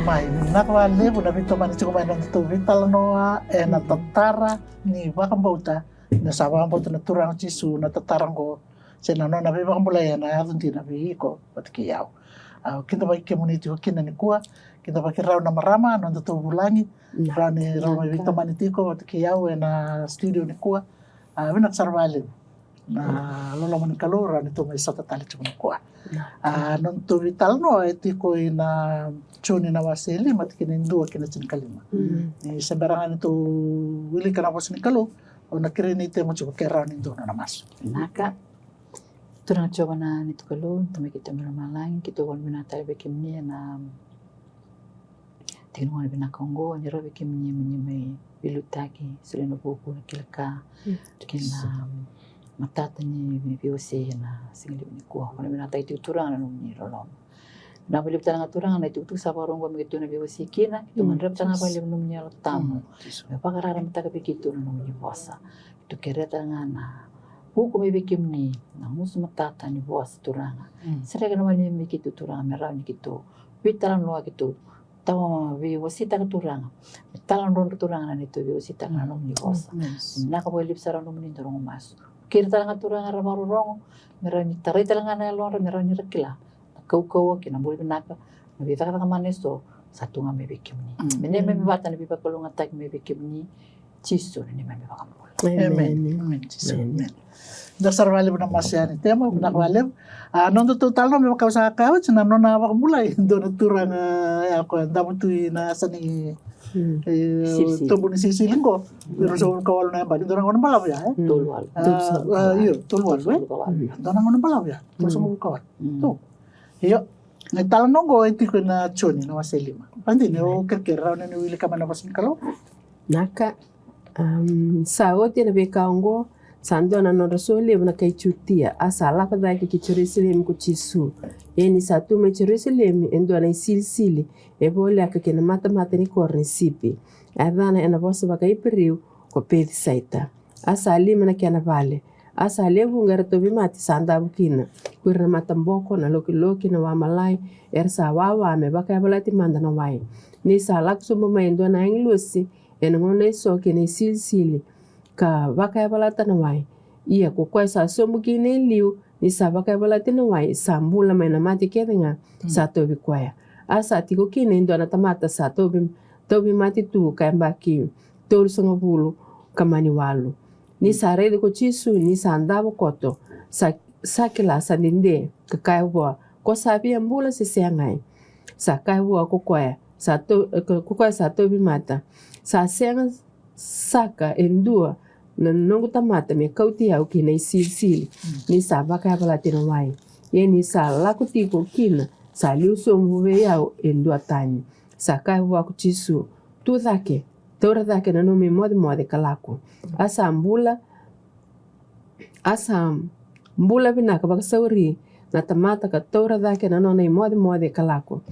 mai nakawale kuna vito mani chukuma na tu vital noa na tatara ni wakambauta na sawa ambauta na turang chisu na tatarang ko sena no na beba kambulaya na adunti na biko patikiyao kita bagi community kina ni kuwa kita bagi rau na marama no tu bulangi rani rau mai vito mani tiko patikiyao na studio ni kuwa winak sarvalin na lola mani kalora ni tu mai sata tali chukuma kuwa non tu vital no etiko ina chuni na wasili matikinin dua kina kalima ni sembarangan itu wili kana pos ni kalu o nakirini te mo chuko kera ni do na mas naka turang coba na nito kalu tumi kita meramalang kita wan binata bekim ni na tingno wan binakongo ni ro bekim ni mai bilutaki seleno buku na kilaka kina matata ni biose na singli ni kuah wan binata itu turang na ni rolom na beli betang aturang na itu sabarong ko migitu na biwasi kina itu manrap tanga bali numnya tamu apa karara mata ka bikitu na numnya bosa itu kereta ngana buku mi bikim ni na musu matata ni bosa turanga sere kana mali mikitu turanga merau ni kitu pitaran lo kitu tawa biwasi ta turanga talan ron turanga na itu biwasi ta na numnya bosa na ka bali besar numnya dorong mas kereta ngaturanga ramarurong merau ni tarita ngana lo merau ni rekila kau kina boleh benaka nabi tak kata mana so satu ngame bikim ni mene me bata nabi bakalo ngatak me bikim ni ciso ni me bakam amen amen dasar wale bena masyani tema bena wale non total no me bakau sa kau cina non awak mulai do turang ako ndamu tu na sani tumbuh ni sisi lingko biru kawal na badi dorang ono balaw ya tulwal iyo tulwal dorang ono balaw ya terus mo kawal tu iyo nagtalang nunggo iti ko na choni na waselima pandi ni o kerkera na niwili ka man na pasin kalo naka saot ya nabe kaongo sando na no rasole na kai chutia asala ka dai ki Jerusalem ku chisu eni satu me Jerusalem endo na silsili e vole ka kena mata ni korni sipi adana ena bosa ba kai periu ko pedi saita asali mana kana vale asa levu ngara tobi mati sanda bukina kurna matamboko na loki na wamalai ersa wawa me baka balati manda na wai ni salak sumo maindo na inglusi enngone so kene silsili ka baka balata na wai iya ko kwa sa somu kine liu ni sa baka balati na wai sambula mai na mati kedenga sa tobi kwa asa tiko kine ndo na tamata sa tobi mati tu kambaki tol songo bulu kamani walu ni sare de ko chisu ni sandabo koto sakila saninde kakaiwa ko sabi ambula se sengai sakaiwa ko kwa sato bimata sa senga saka endua na nongo tamata me kauti au kina silsili ni sabaka bala tino wai ye ni sa lakuti ko kina sa liuso muve yao endua tani sakaiwa ko chisu tu dake tora dake na no me mode kalako asa mbula binaka baka sauri na tamata ka tora dake na no nei mode kalako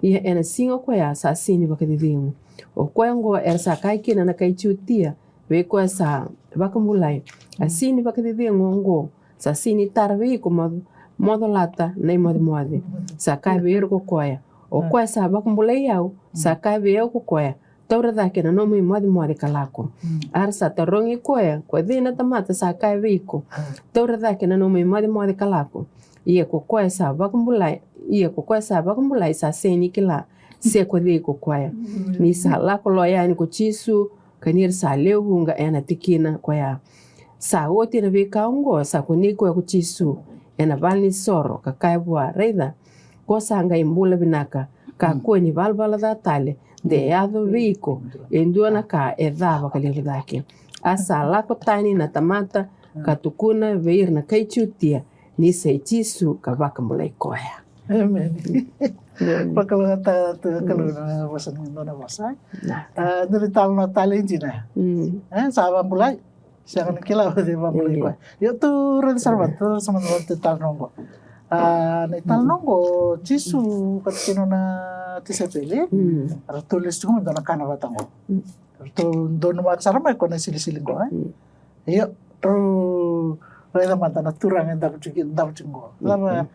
ia ena singo kwa ya sa sini baka divingu o kwa ngo sa kai kina na kai chutia we kwa sa baka mulai asini baka divingu ngo sa sini tarvi ko modo lata nei mode sa kai we ko kwa o kwa sa baka mulai yau sa kai we ko kwa taura dake na no mode kalako arsa tarongi koya ko dina tamata sa kai viko taura dake na no mode kalako ia ko koya sa bakumbulai sa seni kila se ko de ko koya ni sa la ko loya ni ko chisu kanir sa lewunga ena tikina koya sa wote na vika ngo sa ko ni ko chisu ena valni soro ka kai bua reida ko sa nga imbula binaka ka ko ni valvala da tale de ado rico endua na ka edava kali dake asa la ko tani na tamata katukuna veir na kai chutia ni sei chisu ka vakamulai koya amen pakalo ta kalau na wasan na wasa dari tal na talenji na sa mulai siang kila de mulai koya yo tu ren sarbat sama tal nonggo na tal nonggo chisu katino na tisepele tulis cuma dona kana batango to dono maksara mai kona sili-sili ko iyo tro reda mata naturang dapat cinggo lama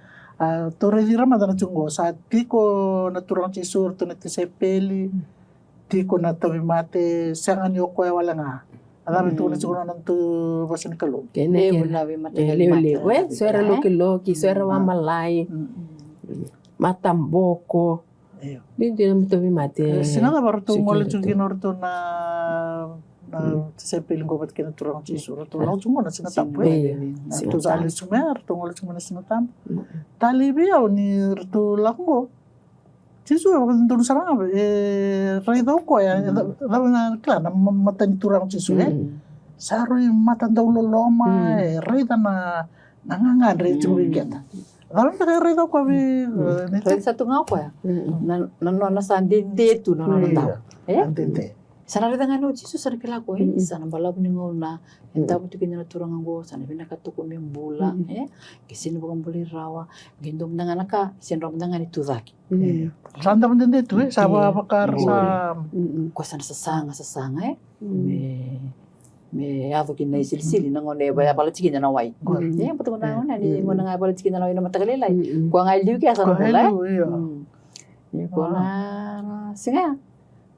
Tore di Ramadan chungo sa tiko na turang chisur to na tisepeli tiko na tabi mate sangan yo ko wala nga alam tu na siguro nan tu basin kalong Kene Leo kene. lawi matagal Leo suara loki suara wamalai, matamboko. Iyo. Hindi naman ito mate. Sinala baru tu Sige, ngol ito. chungin orto na tisepeli ko bat kina turang chisur to lang chungo na sinatapo Iya. tu sali sumer tu ngol chungo na sinatam tali biyaw ni tu lakgo chisur ko dun sarang rai daw ko ya daw na kala na mata ni turang chisur Saro yung matanda uloloma, ray na nangangan, ray chungo igeta. Dalam ka ray daw ko bi Rin sa tunga ko ya. Nanona sa dinde tu nanona tao. Antente. Sana rin nga no, Jesus sana kila ko sana balab ni ngona. Enta mo tikin na turang ngo, sana pinakatuko mi bula. Kisin mo kang buli rawa. Gendom na nga naka, sinrom na nga ni tudaki. Randa man din dito sawa bakar sa Ko sana sasanga me ado kin na silsili na ngone ba ya pala chikin na wai. Pato na ngona ni ngona nga pala chikin na wai na matagalilay. Ko nga liu kya sana bula. Ko na singa.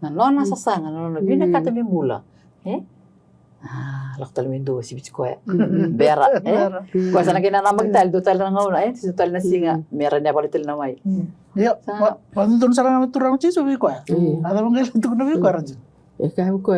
Nanona sasanga nanona bina kata mi mula. Laktal mi do si bitko ya. Bera. Ko sana kina na magtal do tal na ngona si tal na singa. Meron na pala tal na wai. Yo, pandun sarang turang chisu bi ko. Ada mangel tu na bi ko ranju. Ko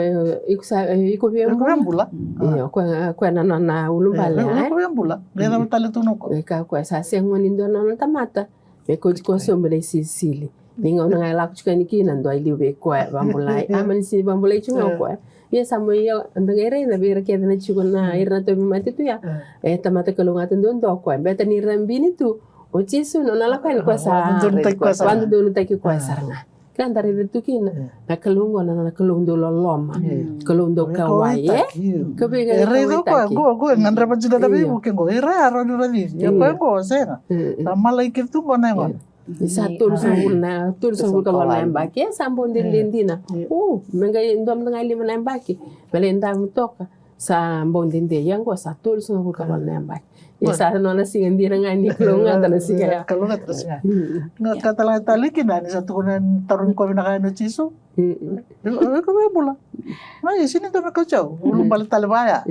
iko bien Ko yang bula. Iya, ko na ulumbale. Ko yang bula. Dia dapat tali tu no ko. Ko sa sengoni ndo na tamata. Me ko sombele sisili. Ninga una ngai lak chukani kina ndo ai liwe ko bambulai. Amani si bambulai chunga ko. Ya samo ya ndangere na bira ke na chukuna irna to mi mate tu ya. Tamata kalunga ndo ndo ko. Beta ni rambini tu. O chisu no na la kan ko sa. Quando do no taki ko saranga. Kan dari itu kina na kalungo na kalung do loloma. Kalung do kawai. Kabega Ere do ko ngandra pa jida dabi mo kengo. Ere aro ni rani. Ya ko senga. Malai kitu ko na ngon. Isa tur sangul kalau nembaki sambon dindina. Menga indom tengah lima nembaki. Melenda mutoka sambon dinde yang gua satu sangul kalau nembaki. Isa nona singan dira ngani kalunga tana singa. Kalunga tana singa. Nga katala talikin na ni satu kunan tarun ko binakain no chiso. Ko ba bula. Ay sini to nakauchaw. Ulung balik talibaya.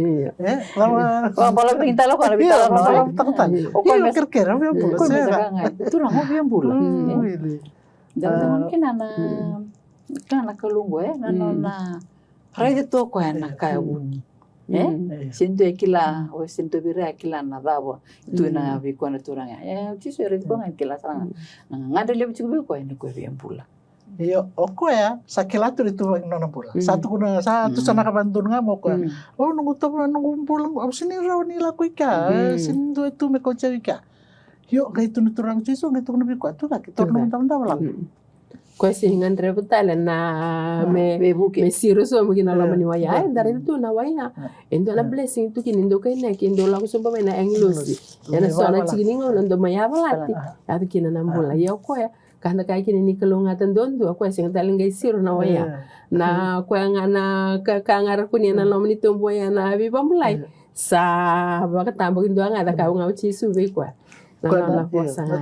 Lama Balap tingin talo ko na bitalo no. Balap takutan. O ko kerkera ba bula. Ko bisa nga. Itu na mo biang bula. Dan kana kalungo nanona. Rai to ko na kaya uni. Sinto kila o sinto bira kila na dabo tu na bi ko na turanga chiso re ko ngan kila saranga ngande le bichu ko ni ko bien pula Yo oko ya sakilatu itu nona pula satu kuna satu sana kabandun nga mo ko nungu to nungu pula sini raw nila ko ika sinto itu me ko ika yo gaitu na turang chiso gaitu na bi ko tu ka to nung tam lang Ko singan reputale na me siru so mo ginala mani waya dari itu na waya endo na blessing tu kinindo kay na kindo la ko so ba na englosi yana so na chiginingo ndo maya balati ati kinana mbula ya ko ya kanda kay kinini kalunga tandondo ko singan taling gay siru na waya na ko nga na kangar ko ni na lomni tumbo ya na bi bambulai sa bakatambo kindo nga da ka nga chisu be ko na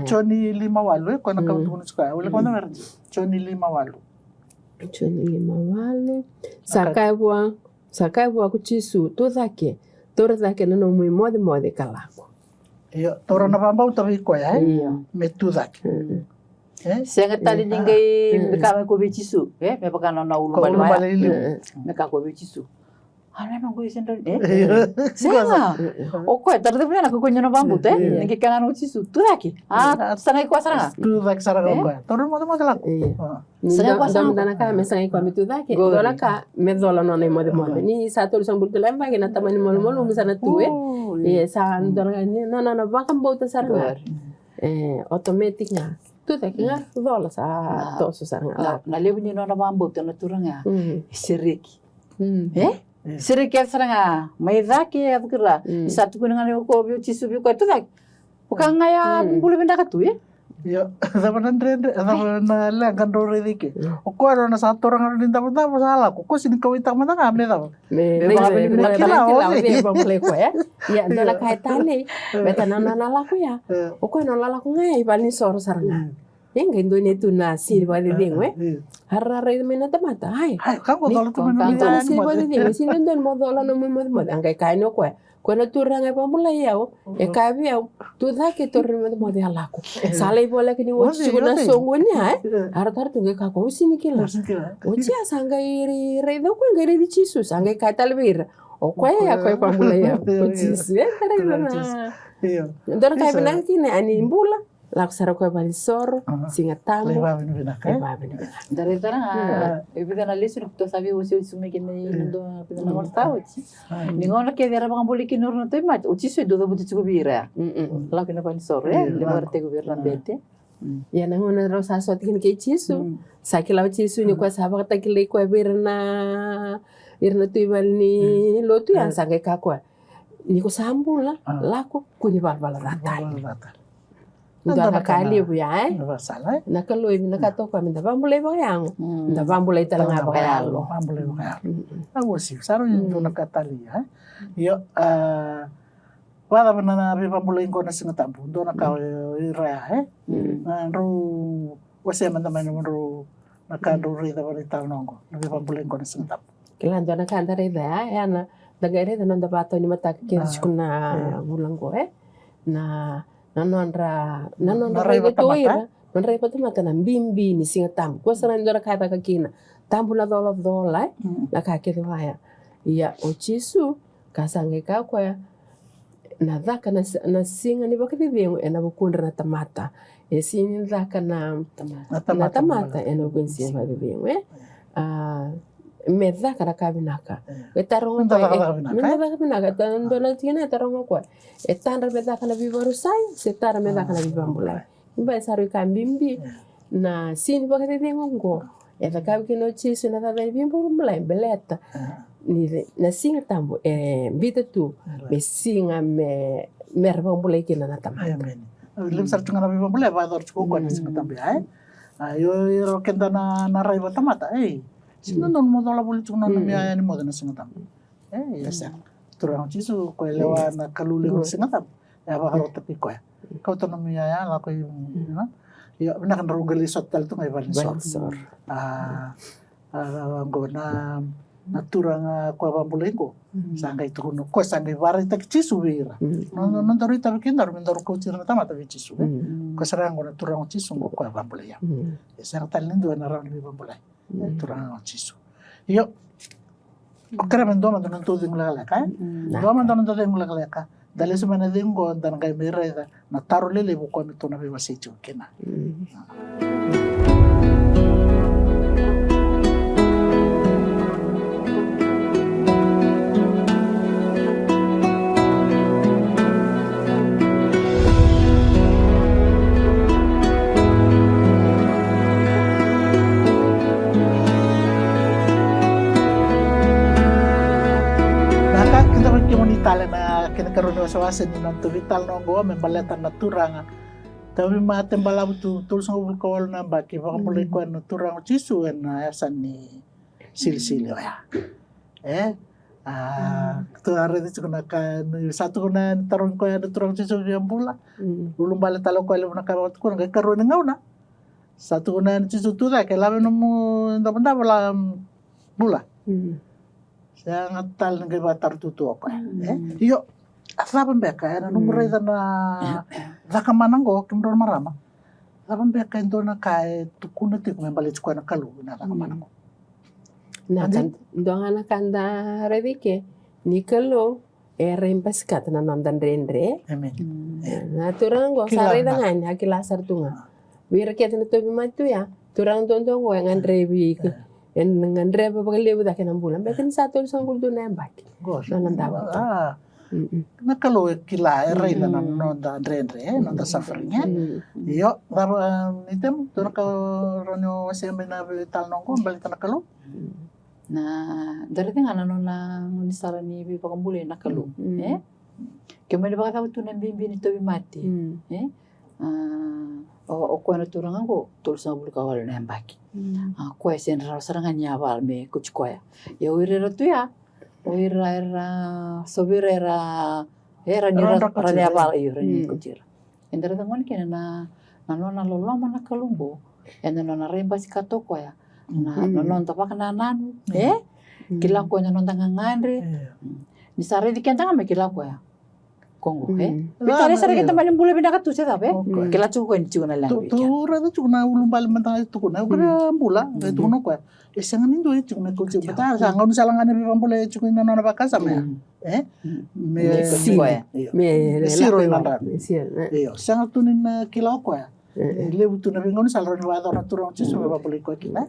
Choni 5-8 ko nakautunan suka wala ko na meron Choni 5-8 sakai bua kuchisu tora zake na no mode kalako iyo tora na pambau tabi ko ya metu zake senga tali ningai kame ko bichisu me pakano na ulu bali me ka ko bichisu Ana mang ko isendo senga o ko tarde pena ko nyono bambu ngi kangan uchi sutu daki sangai ko saranga tu zake saranga ko tora mo kalako sangai ko saranga dana ka me sangai ko mitu daki dola ka me dola no ne mode ni satu sang burtu lamba na tamani mol misana tuwe sa dola ni no bakam bauta saranga automatic nga tu daki nga dola sa to so saranga na lebu ni no na bambu na turanga siriki Siriki saranga mai daki adkira satu kunangan ko bio chisu bio ko tu dak bukan ngaya bulu benda ka tu Yo, dapat na kan dore dike. O ko na sa orang ano din dapat salah ko. Ko sini kau itang mata kami daw. Pambulay ko ya. Ya dala kaitane. Beta nala ko ya. O ko no lala ko ngai bali sor saranga. Yang indo ne tu na sir bali dingwe. Harra mena tamata. Hai. Hai, kau kalau tu mana Itu na sir bali dingwe. Sino don modola no mo angkai kaino ko. Kuna turanga pambulay yao. E kabi yao. Tu da ke turanga mo de alako. Salai bola kini wo chuna songonya. Harta tunge ka ko sini kila. Ochi asanga iri redo ko ngere di chisu sanga katal bir. O ko ya ko pambulay yao. Ochi se kare na. Iya. Dor kai benang kini ani mbula. Lak sara ko bali sor singa tamu. Leva bini bina ka. Dari tarang ibida na lisu to sabi usi sume kini ndo pida na morta uci. Ningono ke vera bang boli kinur no tema uci su do buti cu bira. La kena pan sore le marte gubernam bete. Ya nangono ro sa sot kini ke chisu. Sakila chisu ni ko saba ta kile ko birna irna tu ni lo tu yang sangai ka ko. Ni ko sambula la ko kuni bal rata. Udah nakali bu ya, Salah. nakaloi nakato kami ndabang mulai bayang, ndabang mulai talaga bayalo. Pambulay bayalo. Ako sih, saro yung nakatali ha. Yo, wala ba na pambulay ko na singatampo. Doon na kao iraya ro wasi man naman ro nakado rita ba rita nongo. Pambulay ko na singatampo. Kilan doon nakanta rida ya, na dagare na nanda bato ni mata kiris ko na bulang ko na nanonra itu ira nanonra ipatu mata na bimbi ni singa tambu ko sana ndora kata kakina tambu na dola na kakiri waya ya ochisu kasange ka kwa na dhaka na singa ni bakati bengo ena bukundra na tamata sini dhaka na tamata ena bukunsi na bengo medha kana kabinaka etaronga medha kabinaka tandona tina etaronga kwa etandra medha kana bibaru sai setara medha kana bibambula imba saru kambimbi na sini bakati dengongo eta kabikino chisu na tata bibambula beleta ni na singa tambo bita tu me singa me merbambula kina na tamata amen lim sartu ngana bibambula ba dor chuko kwa singa tambi yo kenda na raiba tamata sino non modola buli chuno na miaya ni modena singatam ya sa turang chisu ko lewa na kaluli ko singatam ya ba haro tapi ko kau to na miaya la ko ya na kan rugali sotal to ngai sor go na turang ko ba buli ko sangai to no ko sangai bari tak chisu wira non tori tapi kin dar mendor ko chira tamata vi chisu ko sarang go na turang chisu ko ba buli ya sa tal lindo na ran ni ba buli turang chisu yo okra mendo man non todo ngla ka do man non todo ngla ka dale se man dengo dan kai mere na tarolele bu ko mi to na be wasi chu kena tala na kinakaroon na sawasan ng tubital no go membalatan na turang tapi matem balabu tul sang kawal na baki baka mulai ko na turang chisu na yasan ni silsili ya to are di na ka satu na tarong ko na turang chisu yang bula ulum bala talo ko na kawat ko na karoon nga una satu na chisu tu da ke lawe no mo ndabanda bala bula Saya tal ngai batar tutu apa yo asaban beka na numero na zaka manango kimdor marama asaban beka ndo na kai tukuna tik membalit ko na kalu na zaka manango na ndonga na kanda redike ni kalu rempas kat na nandan rendre amen na turango sare dangan hakilasar tunga wir ket na tobi matu ya turang dondongo yang andrebi en ngandre ba bagale bu dakin ambulan betin satu sangkul do na baki non dawa na kalo kila rey na non da andre non da suffering yo dar item tur ka ronyo seme na tal nongko balik na kalo na dari tengah non na ni sarani bi pakambule na kalo kemene baka tu na bimbi ni tobi mati o koe na turangan ko tulis na bulu kawal na baki koe sen ra sarangan nyawal me kuch koe ya uirera tu ya uira era sobira era ni ra nyawal iyo ra ni kuchira endara tangon kena na nona loloma na kalumbo enda nona remba si katoko ya na non tapaka na nanu kila ko na non tangangandre ni sare di kenta me kila ko ya Kongo bitare sare kenta malim bule bina katu se tabe kila chuko ni chuna lang tu ra tu na ulumbal mentang tu na kira bula tu no ko esangan indo itu na ko ci bata sangan salangan ni bambule chuko na nona bakasa me me siro na iyo sangat tu ni kila ko ya le butu na bingon salro ni wado na turong ci so bambule ko kila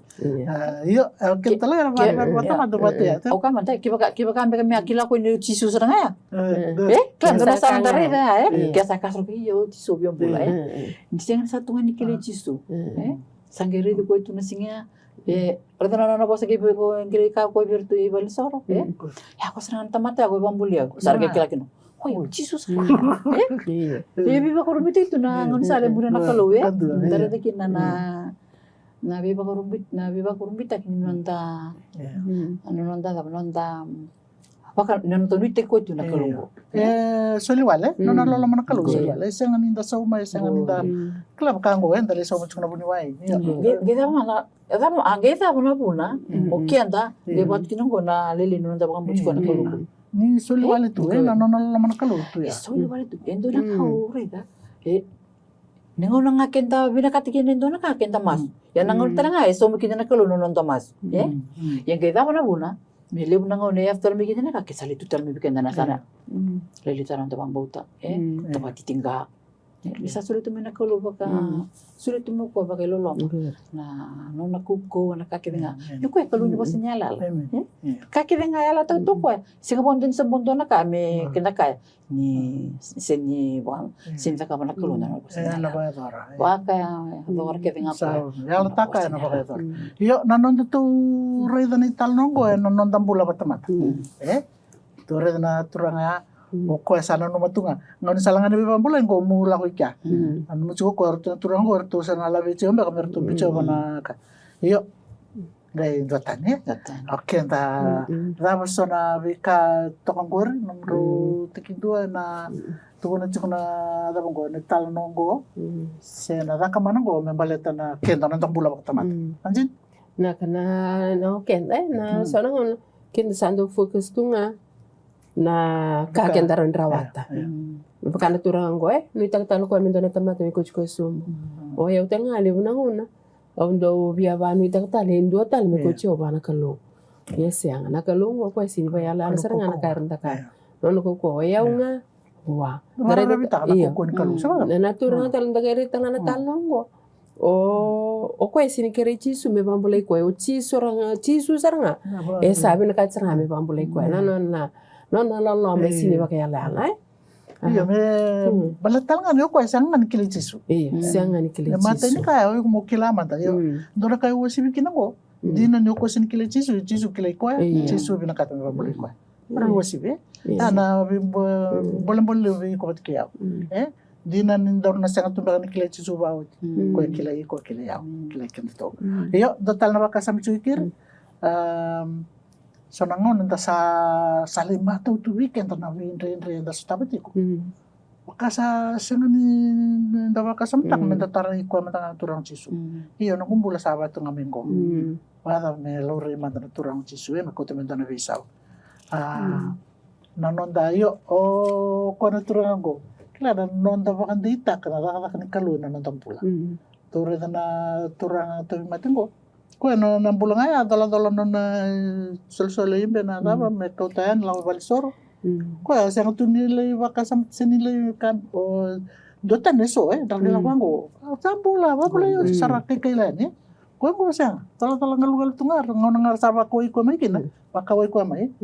iyo kita la bata madu batu ya o ka manta kiba kambe kami akila ko ni ci su seranga ya kan na sa ndare da kesa kasro ki yo ci so biom bula disengan satu ngani kile ci su sangere de ko itu na singa Perdana na bosa gibi ko ngiri ka ko virtu i bal soro ya ko serang tamata ko bambuli ya sarge kila kino Hoy, Jesus ka. Biba ko rumit itu na ngon sale muna nakalo Dara de kin na biba ko rumit akin nonta. Ano nonta. Apakah nonton duit ko itu nakalo. Soliwale, no lolo manakalo soliwale. Sangan inda sauma sangan inda klab kango dali sauma chuna buni wai. Gita mana ageta bona puna. Oke anda debat kinong na lili nonta bakang buchko nakalo. Ni soliwale tu na lolo manakalo tu ya. Soliwale tu endo na kau reda. Nengo nga kenta binakatikin endo na ka kenta mas. Yan nang talaga so mukina nakalo nonta mas. Yang kita mana puna. Mili mo na nga unay after may kita na kakisali tutal may bigyan na sana. Lalita ng tabang bauta. Tabatitingga. Bisa sulit mo nakalo baka sulit mo ko baka lolo na no nakuko nakakidenga. Nuko kalu ni ko sinyala. Kakidenga yala to ko. Siga bondon sa bondo na kami kinakay ni senyi bang sinta ka manakalo na ko sinyala. Waka dor kidenga ko. Yala taka na baka ito. Yo nanon to reda ni talnongo nanon tambula batamata. To reda na turanga Oko sana no matunga ngon salangan be bambula ngo mula ko ikya anu mo ko orto turang ko orto sana la be chomba kamer to bicho bana ka iyo gai dotane oke ta rama sona bika tokang gor nomro tikindua na tuguna chukuna da bongo ne tal nongo se na da kamana go membaleta na kenda na tambula baktamat anjin na kana no kenda na sona ngon kenda sando fokus tunga na kagendaran rawata. Bakana turang ko no itagtalo ko minto na tamata mi coach ko sumo. O ya utel nga lebu na una. Ondo via va no itagtalo endo tal mi coach o bana kalo. Yes yang na kalo ko sin ba yala sar nga na karanta ka. No ko ya nga wa. Dare ko kon kalo sa. Na turang tal ndagere tal na talongo. O ko sin kere chisu me bambulay ko o chisu saranga. Sabi na katsanga me bambulay ko na No lolo me sini ba kaya lala Iya me balatal nga yo ko sangan kili chisu. Sangan kili chisu. Mata ni kaya yo mo kila mata yo. Dora kaya wo sibi kinango. Dina ni ko sin kili chisu kili ko chisu bina kata me bambulay ko. Para wo sibi. Ana boleh ko kaya. Dina ni dor na sangat tumba ni kili chisu ba ko kila yaw. Kila kinto. Yo total na ba kasam chukir. So nangon nda sa lima tu weekend na windre nda sa tabatiku. Wakasa sangan ni nda wakasa mtak menda tarai ko mata turang chisu. Iyo na kumbula sabat nga minggo. Wala me lori mata turang chisu na ko temenda na visaw. Nanon dayo o ko na turang go. Kila non da wakan dita kana da kan kaluna non tampula. Tore na turang to matingo. Kue no nambulang ay adala no na sol imbe na daba me kautayan lawa balisoro. Kue sang tu nilai wakasam senilai kan o dotan eso dal la wango. Tambula yo sarake kaila ni. Kue mo sang tala ngalugal tungar ngonangar saba ko iko mai kina. Pakawai ko mai.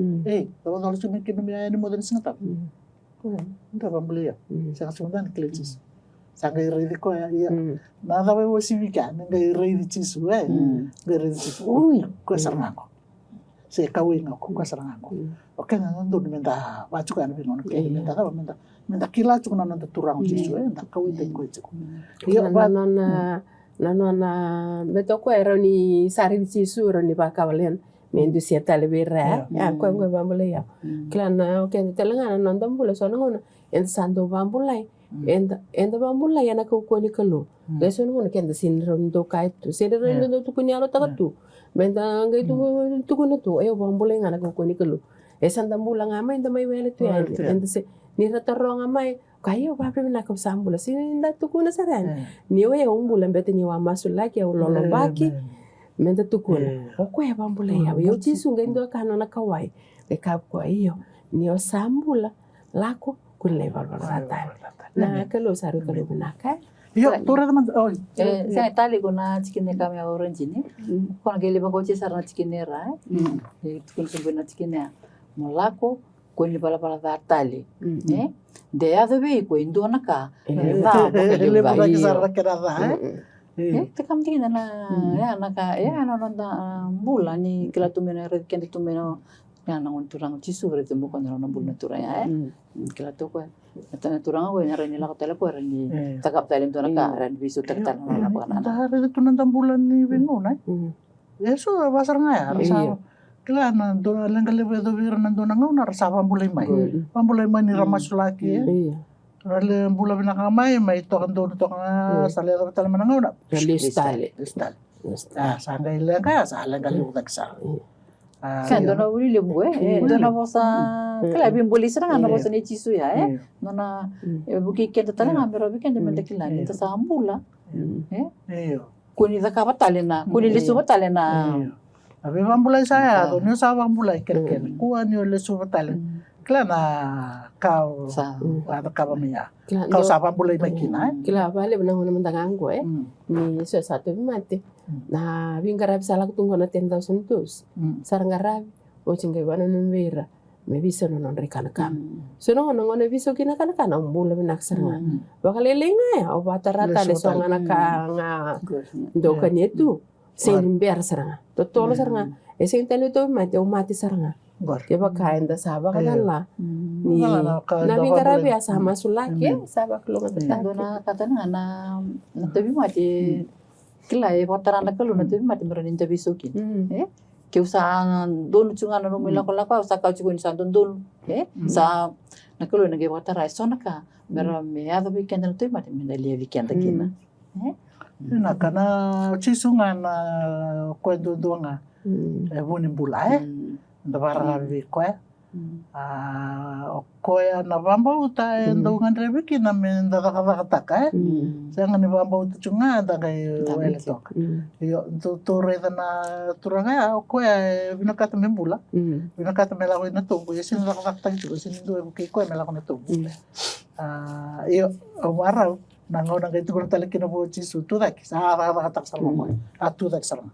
Tala sumi kina mi ay ni modern singata. Kue nda bambuli ya. Sang sundan klechis. Sangai rei ko ya nada we sibika ngai rei chisu ngai rei chisu ui ko sarnako se kawinga ko kasarangango oke nando minta bacu kan bingon ke minta apa minta kila cuma nando turang jisu nda kawin ko itu Iyo nanona beto ko ero ni sari di sisu ero ni pakawalen mendu sieta lebera ya ko bambule ya klana oke telenga nando bula sono ngono en sando bambulai enda bambulai ana ko ni kalo leso ngono kenda sinrondo kaitu sinrondo tu kunya lo takatu benta ngai tu kuno tu ayo bambulai ana ko ni kalo esanda mbula ngama enda mai wele tu ya enda se ni rataronga mai kayo babe na ko sambula sinda tu kuna saran ni we umbula bete ni wa masulaki au lolo baki menda tu kuna ko ya bambula ya yo chisunga ndo kana na kawai le kap ko iyo ni o sambula lako kunle balbala na kalo saru kalo binaka iyo tura teman oh saya tali kuna cikine kami orange ni kona gele ba koche sarna cikine ra kun subena cikine molako kun li bala tali de ya be ko indona ka va ele ba kisar kera te kam tingin na ya naka ya no bula ni kila tumena red kende tumeno ya na turang chisu bre tumbo kono na bula turang ya kila to ko na turang ko na ren la ko tele ko ren ni takap tele to naka ren bisu taktan na pa na hari itu nanti bulan ni bingung eso basar ngaya rasa kila na dona lenggale bedo bir na dona ngau na rasa pambulai mai ni ramasulaki rale bula binaka mai to kan dona to kan sale to tale manangau na listal sanga ilenga sale gali utak sa kan dona uli le bue dona bosa kala bimbuli serang na bosa ni chisu ya nona buki kenta tale ngambero bi kenta mende kila ni ta sambula kuni zakaba tale na kuni lisu tale na Abi bambulai saya, tu ni saya bambulai kerken. Kuah ni oleh surat talen. Kelana kau ada kau punya. Kau saya bambulai makina. Kila balik benang mana mentangan gue. Ni sesuatu mati. Nah, bingkar habis salah tunggu na 10,000 tus. Sarang garab, oceng ke mana numbera. Me bisa nonon rekan kam. So nonon bisa kina kan umbul benak sarang. Bakal lelenga ya. Obat rata lesong anak nga dokan itu. Sen biar saranga totolo saranga esen tanu to mati saranga keba kain da saba kadalla ni na bingara biasa masulaki saba kelungan tetap dona katana na tabi mati kila botaran na kalu na tabi mati meranin tabi sukin ke usahan don chungan no mila kola pa sa ka chukun sa don sa na kalu na ge botara sona ka mera me ado weekend na tabi mati mendali weekend kina na kana chisungan kwendo donga bunin bulai da barra bi koya koya na bamba uta ndongan rebi kina men da taka sanga ni bamba uta chunga da kai wele tok yo to re na turanga koya binakata membula binakata mela ko na to yo sin da kakta ju sin do ko koya mela ko na to yo warau nangau nang itu kalau talik kena buat cisu tu tak sah tak salah mau atu tak salah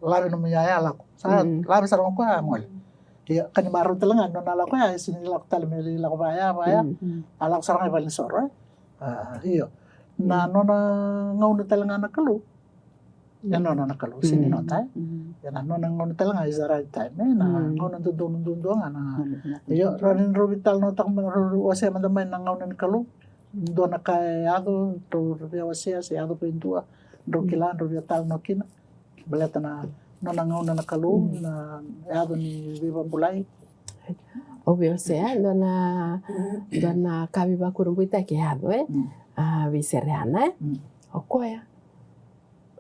lalu namanya ya laku sah lalu salah mau angol dia kan baru telengan nona laku ya sini laku tali meli laku bayar alak salah ngai paling sore iyo na nona ngau na telengan nak kelu ya nona nak kelu sini nota ya nona ngau na telengan izara time na ngau na tudung ana iyo ranin robital nota wase mandamai na ngau na kelu dona kai ado to via wasia se ado pintua do kilan do via tal nokina beleta na ngau na kalu na ado ni viva bulai obvio sea dona kabi ba kurumbuita ke ado viserana okoya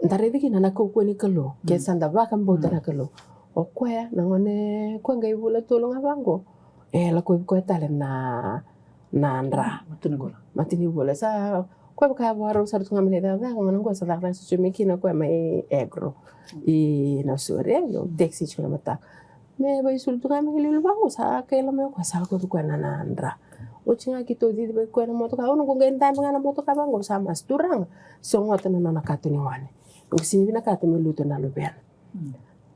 ndare diki na ko ni kalu ke sanda ba kan bota na kalu okoya nangone ko ngai bula tolong abango la ko tale na andra matini bola sa ko ka baro sa tunga mele da ngana ko sa da su mekina ko mai egro i na sore no dexi chuna mata me ba isul tunga mele lu bango sa ke la me ko sa ko na andra o chinga kito di ko na moto ka ono ko genta ngana moto ka bango sa mas turang so ngota na nakatu ni wane ko sini bina ka me luto na lu ben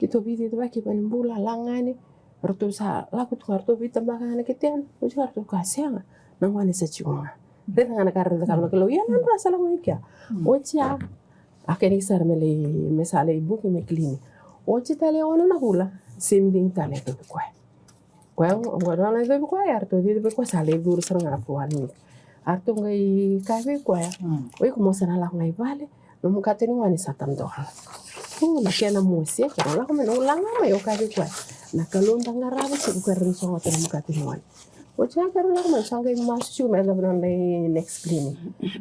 kito bidi ba ki ban bula langani roto sa la ko tu harto bita bakana ketian o harto ka senga nang wane sa chunga de ngana karre da kabla kelo ya nan rasa la moikia ocha akeni sar mele me sale ibu ke me klini ocha tale ono na hula simbing tane to ko ko ngora na to ko arto di ko sale dur seranga puani arto ngai kabe ko ya oi ko mosana la ngai vale no mukate ni wani satan do na kena musia kero la ko no langa ma yo kabe ko na kalonda ngarabe se ko rin so ngata mukate ni wani o cha kero la ma sanga masu me la bran next clinic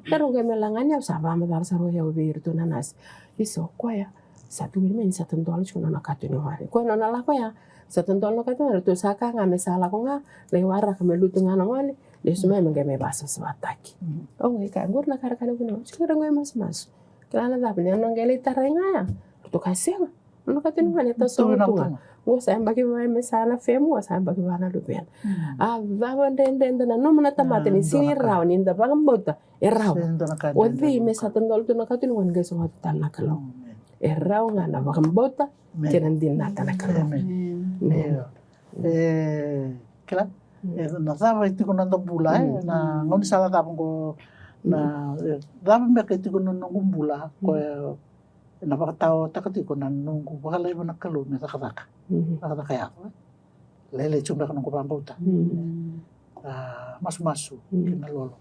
pero ngai me langanya sa ba ma dar saro ya virtu nanas iso ko ya satu ini satu dolar cuma nak katu ni wari. Kau nak lah kau ya satu dolar katu ada tu saka ngame salah kau ngah lewara kami lu tengah nangwali. Dia semua menggeme bahasa sebataki. Oh ngai kan gur nak kara puno. Sekarang ngai mas. Kelana dah punya nanggeli tarenga ya. Tu kasih lah. Nak katu ni wari tu semua tu. Gua saya bagi mesana femu, saya bagi mana lupian. Bawa den na no mana tamate ni sini raw ni nda bagam bota. Raw. Odi mesatu dolar tu nak katu ni wari semua tanah kalau. Errao nga na bakambota kenan din nata na kalo. Kila na saba iti ko nandang bulay na ngon sala tapong ko na dami mereka iti ko nandang bula ko napakatao takati ko nandang ko bakalay mo nakalo na takataka ya ko lele chumba ko nang kupambota masu kinalolo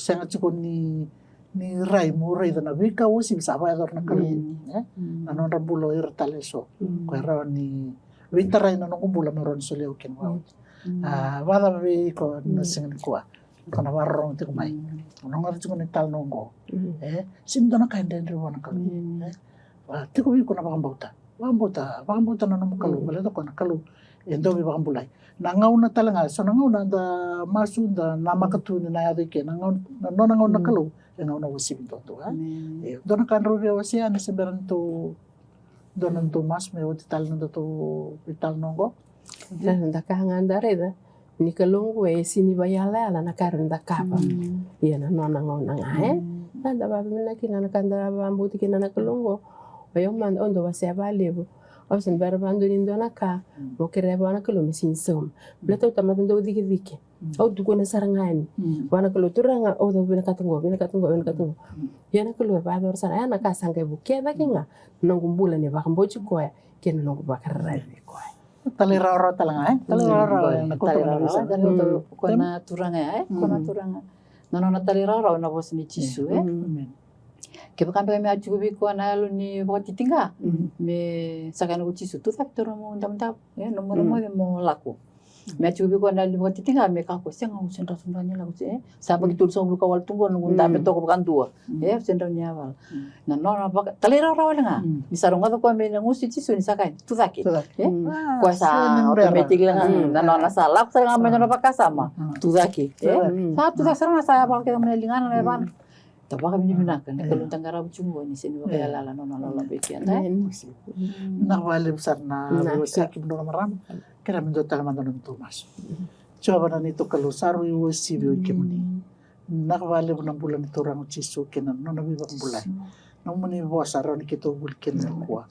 sengat chiko ni rai murai dana vika usi saba ya na kalu nanon rambulo irtaleso ko era ni winter na nong bula meron soleo ken wa wala vi ko na singen ko kana warong ti kumai nong ar chung ni tal nongo simdo na kain den wana kalu wa ti ko na bakambauta na nong kalu bale ko na kalu endo vi bakambulai nangau na talanga so nangau na da masu da nama katu ni na yade ke nangau na kalu ngau na usi bintu tu dona kan ro via usi ani seberan tu donan tu mas me uti tal nando tu vital nongo Da kahangandare da ni kalungu sini bayala ala na karin da kapa iya na nona ngau na ngae da ba mina kina na kanda bambuti kina na kalungu bayo man ondo wa se lebu o sen berbando ni dona ka mo kere bana kalo misin som bleto tamaten do dike au dugo na sarangani wana kalo turanga o do bina katungo yana kalo ba do sana yana ka sanga buke da kinga nangumbula ne ba kambochi ko ya kena nongu bakarra ko talira talanga talira na ko kona turanga nona talira na bos ni chisu ke bukan me ajugo bi ko na lu ni boti tinga me sakana ko chisu tu factor mo ndam nomor mo laku me ajugo bi ko na lu boti tinga me ka ko senga usenda sundanya lagu sa bagi tul so ka wal tunggo ngun ta to ko bukan tua senda nyawal na nona talira nga di sarunga ko me ngusi chisu ni sakai tu zaki ko sa automatic lang na nona salak sarang me nona pakasama tu zaki sa tu sarang saya pa kita menelingan leban Tabaka miniminakan kalau tanggara bucungo ni sini kaya lala nona lala bekian nakawali besar na wasi kimdo maram kira mendo talaman donon tumas coba na nito kalau saru wasi bio kimuni nakawali bunang bulan itu orang cisu kenan nona biba bulai nomuni bosa ron kito bulken kuwa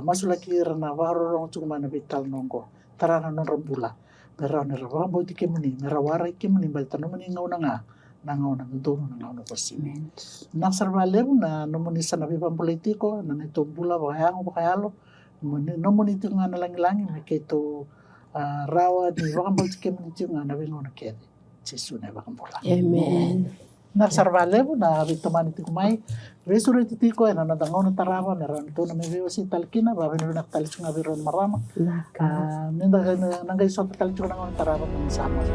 masulaki rana waro ron cuma na vital nongko tarana non rambula merana rawa boy kimuni merawara kimuni balta nomuni ngauna nangau na dono nangau na pasime nang sarvalem na nomuni sa nabi politiko na nito bula bakayalo nomuni ito nga nalangilangi may kito rawa ni wakang politikim nito nga nabi nga nakede Jesu na wakang bula amen nang sarvalem na bituman ito kumay resuro ito tiko na nadangau na tarawa meron ito na may viwasi talkina babin na naktalis nga biron marama nangay so talkina nga tarawa ng sama